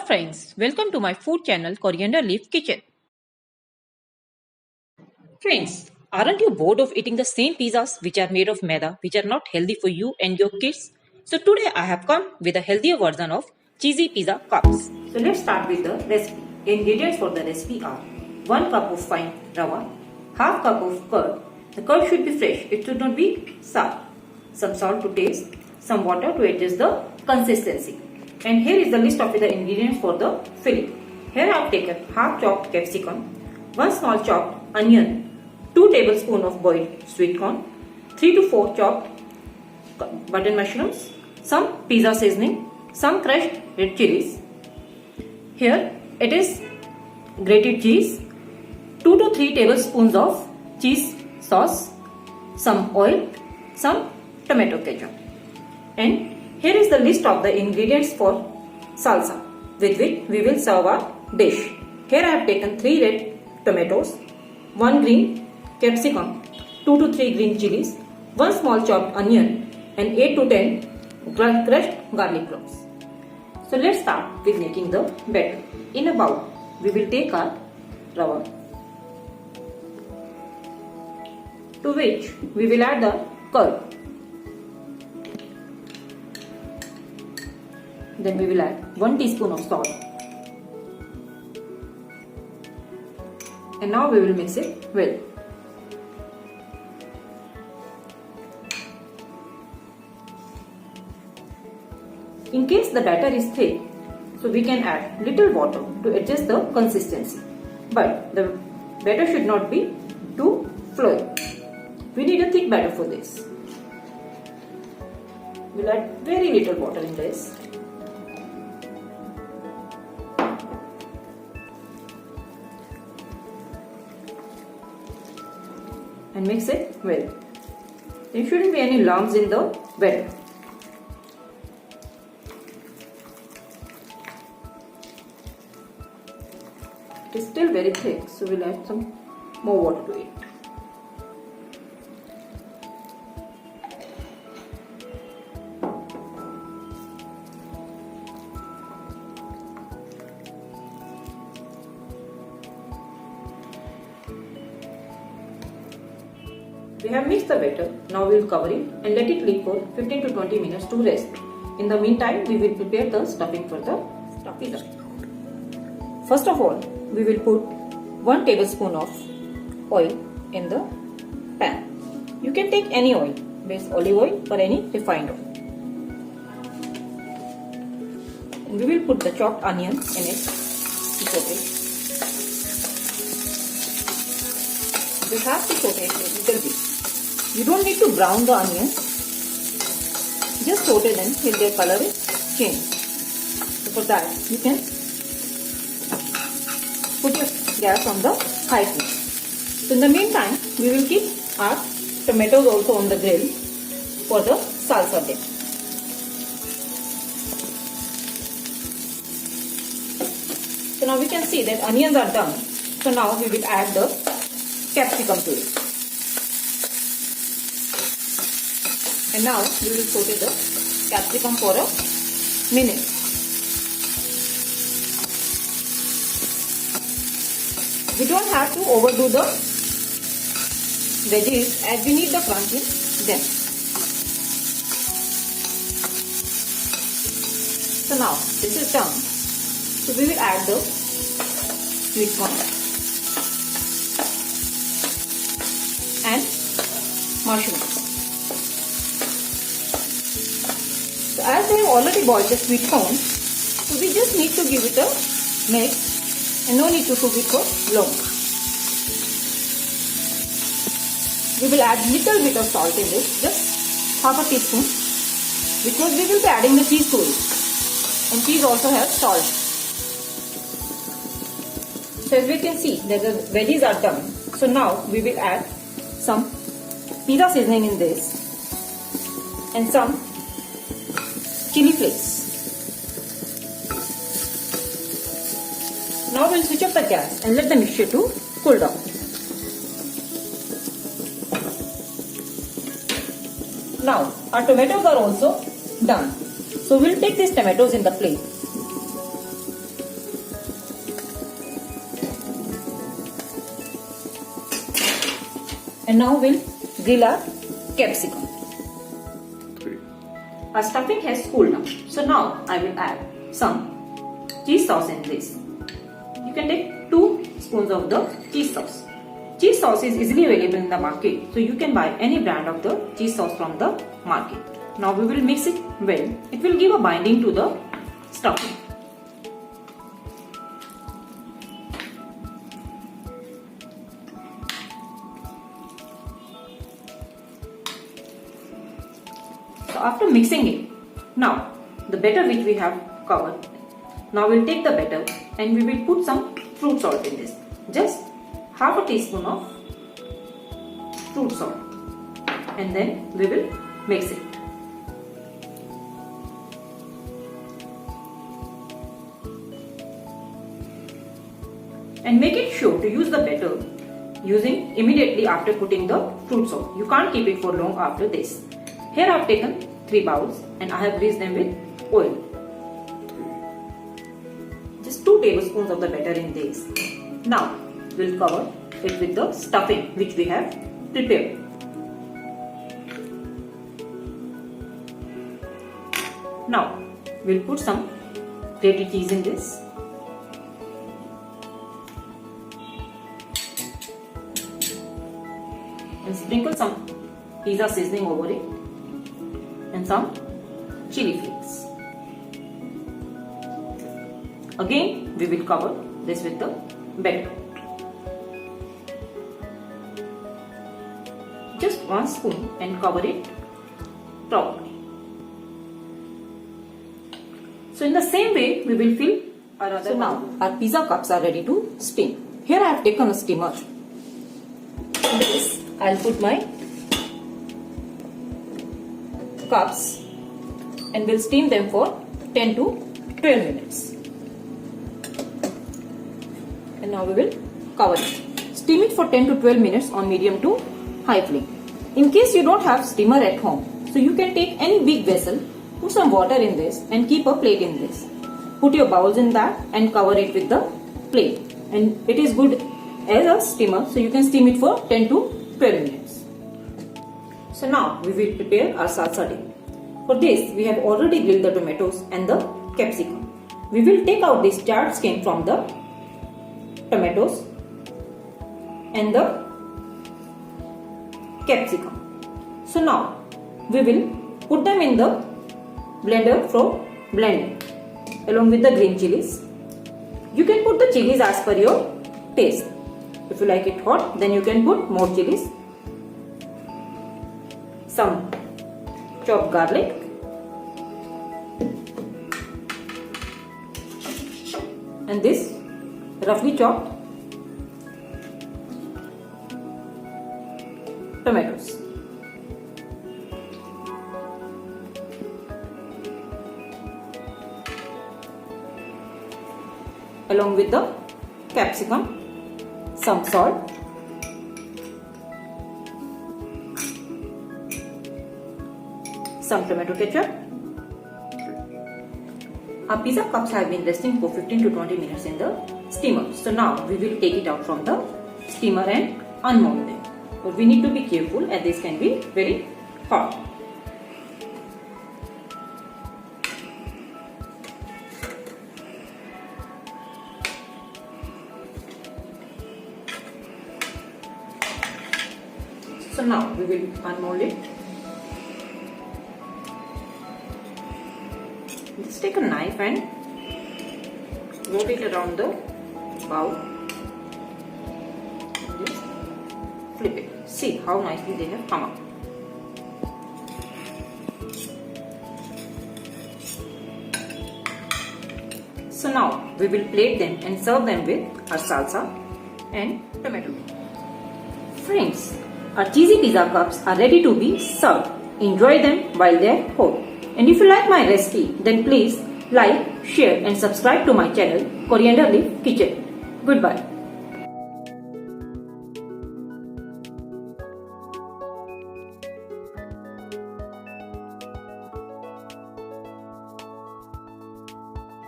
friends, welcome to my food channel Coriander Leaf Kitchen. Friends, aren't you bored of eating the same pizzas which are made of maida which are not healthy for you and your kids? So today I have come with a healthier version of cheesy pizza cups. So let's start with the recipe. Ingredients for the recipe are 1 cup of fine rava, half cup of curd. The curd should be fresh, it should not be sour. Some salt to taste, some water to adjust the consistency. And here is the list of the ingredients for the filling. Here I have taken half chopped capsicum, 1 small chopped onion, 2 tablespoons of boiled sweet corn, 3 to 4 chopped button mushrooms, some pizza seasoning, some crushed red chilies. Here it is grated cheese, 2 to 3 tablespoons of cheese sauce, some oil, some tomato ketchup. And here is the list of the ingredients for salsa with which we will serve our dish. Here I have taken 3 red tomatoes, 1 green capsicum, 2 to 3 green chilies, 1 small chopped onion and 8 to 10 crushed garlic cloves. So let's start with making the batter. In a bowl, we will take our rava, to which we will add the curd. Then we will add 1 teaspoon of salt. And now we will mix it well. In case the batter is thick, so we can add little water to adjust the consistency. But the batter should not be too fluid. We need a thick batter for this. We will add very little water in this. And mix it well. There shouldn't be any lumps in the batter. It is still very thick, so we'll add some more water to it. We have mixed the batter. Now we will cover it and let it leave for 15 to 20 minutes to rest. In the meantime, we will prepare the stuffing for the pizza. First of all, we will put 1 tablespoon of oil in the pan. You can take any oil, be it olive oil or any refined oil. And we will put the chopped onion in it to saute. We have to saute it a little bit. You don't need to brown the onions. Just saute them till their color is changed. So for that, you can put your gas on the high heat. So in the meantime, we will keep our tomatoes also on the grill for the salsa dip. So now we can see that onions are done. So now we will add the capsicum to it. And now we will saute the capsicum for a minute. We don't have to overdo the veggies as we need the crunch in them. So now this is done. So we will add the sweet corn and mushrooms. So as they have already boiled the sweet corn, so we just need to give it a mix. And no need to cook it for long. We will add little bit of salt in this, just half a teaspoon, because we will be adding the cheese to it. And cheese also has salt. So as we can see that the veggies are done. So now we will add some pizza seasoning in this and some chili flakes. Now we will switch off the gas and let the mixture to cool down. Now our tomatoes are also done. So we will take these tomatoes in the plate And now we'll grill our capsicum. Our stuffing has cooled down. So now I will add some cheese sauce in this. You can take 2 spoons of the cheese sauce. Cheese sauce is easily available in the market, so you can buy any brand of the cheese sauce from the market. Now we will mix it well. It will give a binding to the stuffing. So after mixing it, now the batter which we have covered, now we'll take the batter and we will put some fruit salt in this. Just half a teaspoon of fruit salt, and then we will mix it. And make it sure to use the batter using immediately after putting the fruit salt. You can't keep it for long after this. Here I have taken 3 bowls and I have greased them with oil. Just 2 tablespoons of the batter in this. Now we'll cover it with the stuffing which we have prepared. Now we'll put some grated cheese in this. And sprinkle some pizza seasoning over it and some chili flakes. Again we will cover this with the batter. Just 1 spoon and cover it properly. So in the same way we will fill our other. So now our pizza cups are ready to steam. Here I have taken a steamer. In this I'll put my cups and we'll steam them for 10 to 12 minutes. And now we will cover it. Steam it for 10 to 12 minutes on medium to high flame. In case you don't have steamer at home, so you can take any big vessel, put some water in this and keep a plate in this. Put your bowls in that and cover it with the plate. And it is good as a steamer, so you can steam it for 10 to 12 minutes. So now we will prepare our salsa dip. For this we have already grilled the tomatoes and the capsicum. We will take out the charred skin from the tomatoes and the capsicum. So now we will put them in the blender for blending along with the green chilies. You can put the chilies as per your taste. If you like it hot, then you can put more chilies. Some chopped garlic. And this roughly chopped tomatoes. Along with the capsicum, some salt, some tomato ketchup. Our pizza cups have been resting for 15 to 20 minutes in the steamer. So now we will take it out from the steamer and unmold them. But we need to be careful as this can be very hot. So now we will unmold it. Just take a knife and rotate it around the bowl. Just flip it. See how nicely they have come out. So now we will plate them and serve them with our salsa and tomato. Friends, our cheesy pizza cups are ready to be served. Enjoy them while they are hot. And if you like my recipe, then please like, share and subscribe to my channel Coriander Leaf Kitchen. Goodbye.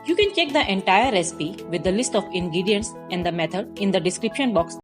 You can check the entire recipe with the list of ingredients and the method in the description box.